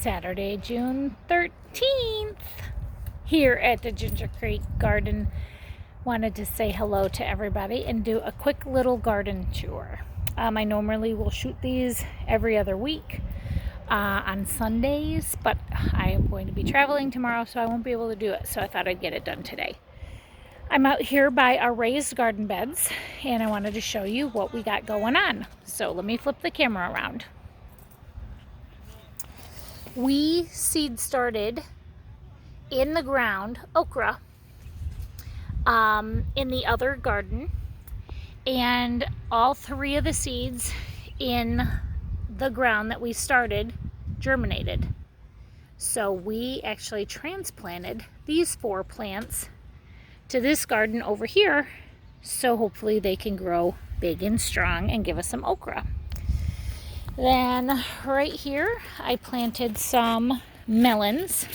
Saturday, June 13th, here at the Ginger Creek Garden. Wanted to say hello to everybody and do a quick little garden tour. I normally will shoot these every other week on Sundays, but I am going to be traveling tomorrow, so I won't be able to do it. So I thought I'd get it done today. I'm out here by our raised garden beds, and I wanted to show you what we got going on. So let me flip the camera around. We seed started in the ground okra in the other garden, and all three of the seeds in the ground that we started germinated. So we actually transplanted these 4 plants to this garden over here, so hopefully they can grow big and strong and give us some okra. Then right here I planted some melons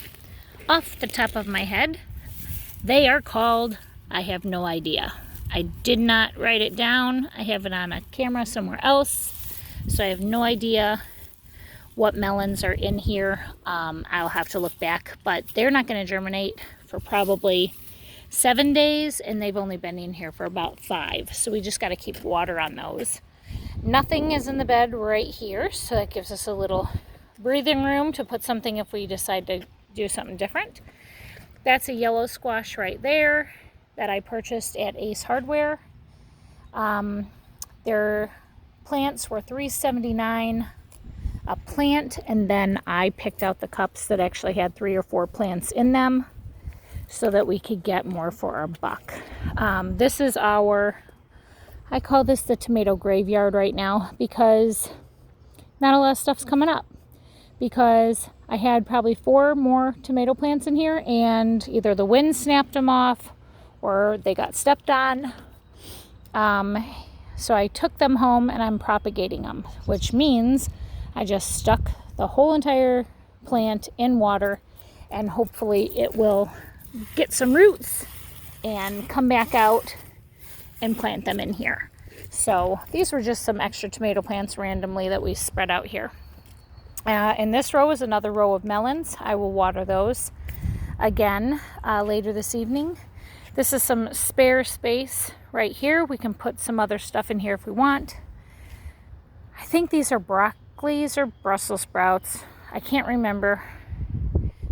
off the top of my head. They are called, I have no idea. I did not write it down. I have it on a camera somewhere else, so I have no idea what melons are in here. I'll have to look back, but they're not going to germinate for probably 7 days, and they've only been in here for about 5, so we just got to keep water on those. Nothing is in the bed right here, so that gives us a little breathing room to put something if we decide to do something different. That's a yellow squash right there that I purchased at Ace Hardware. Their plants were $3.79 a plant, and then I picked out the cups that actually had 3 or 4 plants in them so that we could get more for our buck. This is I call this the tomato graveyard right now, because not a lot of stuff's coming up, because I had probably 4 more tomato plants in here, and either the wind snapped them off or they got stepped on. So I took them home and I'm propagating them, which means I just stuck the whole entire plant in water, and hopefully it will get some roots and come back out and plant them in here. So these were just some extra tomato plants randomly that we spread out here. And this row is another row of melons. I will water those again later this evening. This is some spare space right here. We can put some other stuff in here if we want. I think these are broccolis or Brussels sprouts. I can't remember.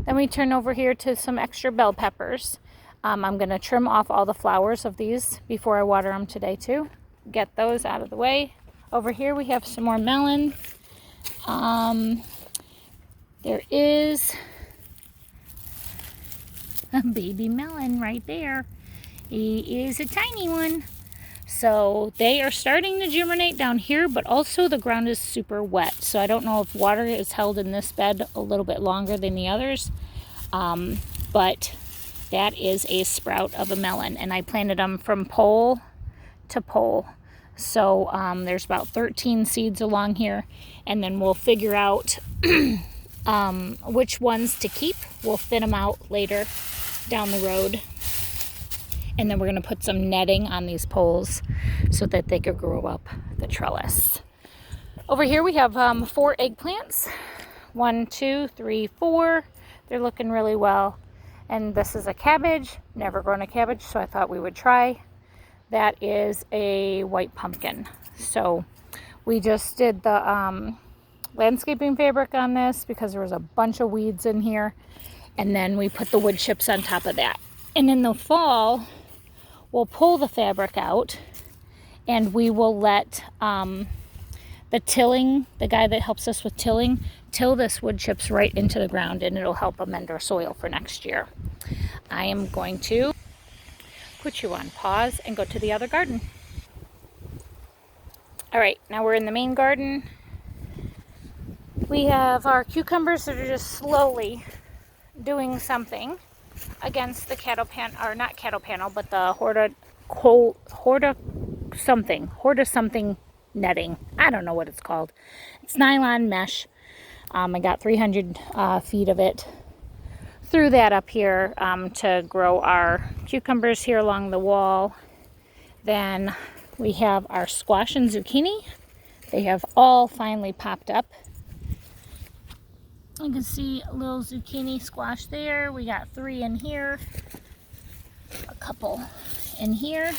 Then we turn over here to some extra bell peppers. I'm going to trim off all the flowers of these before I water them today too. Get those out of the way. Over here we have some more melon. There is a baby melon right there. He is a tiny one. So they are starting to germinate down here, but also the ground is super wet. So I don't know if water is held in this bed a little bit longer than the others. But that is a sprout of a melon, and I planted them from pole to pole. So there's about 13 seeds along here, and then we'll figure out which ones to keep. We'll thin them out later down the road, and then we're going to put some netting on these poles so that they could grow up the trellis. Over here we have 4 eggplants. 1, 2, 3, 4. They're looking really well. And this is a cabbage. Never grown a cabbage, so I thought we would try. That is a white pumpkin. So we just did the landscaping fabric on this because there was a bunch of weeds in here. And then we put the wood chips on top of that. And in the fall, we'll pull the fabric out, and we will let the guy that helps us with tilling, till this wood chips right into the ground, and it'll help amend our soil for next year. I am going to put you on pause and go to the other garden. All right, now we're in the main garden. We have our cucumbers that are just slowly doing something against the not cattle panel, but the Horta something netting. I don't know what it's called. It's nylon mesh. I got 300 feet of it through that up here to grow our cucumbers here along the wall. Then we have our squash and zucchini. They have all finally popped up. You can see a little zucchini squash there. We got 3 in here, a couple in here,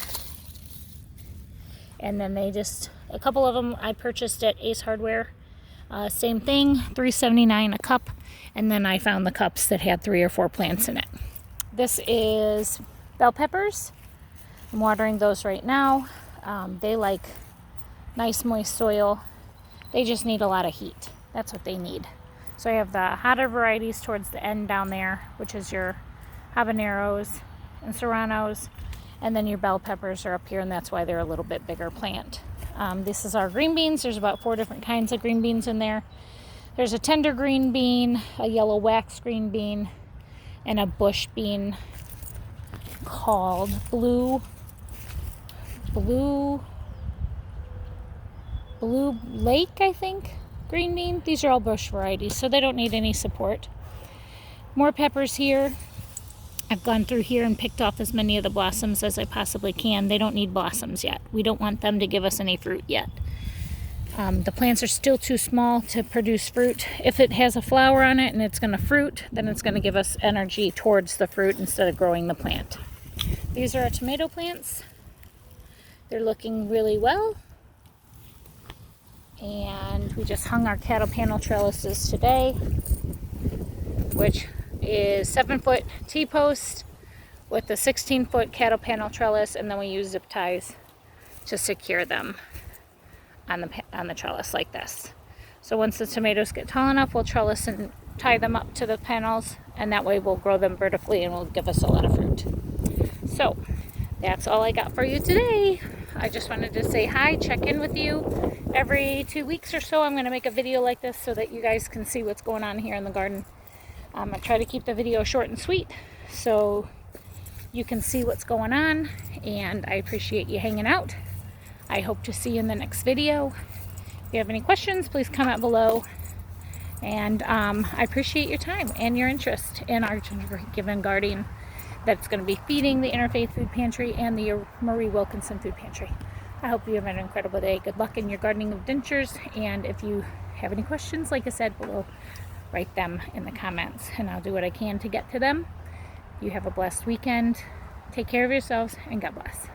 and then a couple of them I purchased at Ace Hardware. Same thing, $3.79 a cup, and then I found the cups that had 3 or 4 plants in it. This is bell peppers. I'm watering those right now. They like nice moist soil. They just need a lot of heat. That's what they need. So I have the hotter varieties towards the end down there, which is your habaneros and serranos, and then your bell peppers are up here, and that's why they're a little bit bigger plant. This is our green beans. There's about 4 different kinds of green beans in there. There's a tender green bean, a yellow wax green bean, and a bush bean called Blue Lake, I think, green bean. These are all bush varieties, so they don't need any support. More peppers here. I've gone through here and picked off as many of the blossoms as I possibly can. They don't need blossoms yet. We don't want them to give us any fruit yet. The plants are still too small to produce fruit. If it has a flower on it and it's going to fruit, then it's going to give us energy towards the fruit instead of growing the plant. These are our tomato plants. They're looking really well. And we just hung our cattle panel trellises today, which is 7-foot T-post with a 16-foot cattle panel trellis, and then we use zip ties to secure them on the trellis like this. So once the tomatoes get tall enough, we'll trellis and tie them up to the panels, and that way we'll grow them vertically and will give us a lot of fruit. So that's all I got for you today. I just wanted to say hi, check in with you. Every 2 weeks or so I'm going to make a video like this so that you guys can see what's going on here in the garden. I try to keep the video short and sweet so you can see what's going on, and I appreciate you hanging out. I hope to see you in the next video. If you have any questions, please comment below, and I appreciate your time and your interest in our gingerbread garden that's going to be feeding the Interfaith Food Pantry and the Marie Wilkinson Food Pantry. I hope you have an incredible day. Good luck in your gardening adventures, and if you have any questions, like I said below, write them in the comments and I'll do what I can to get to them. You have a blessed weekend. Take care of yourselves, and God bless.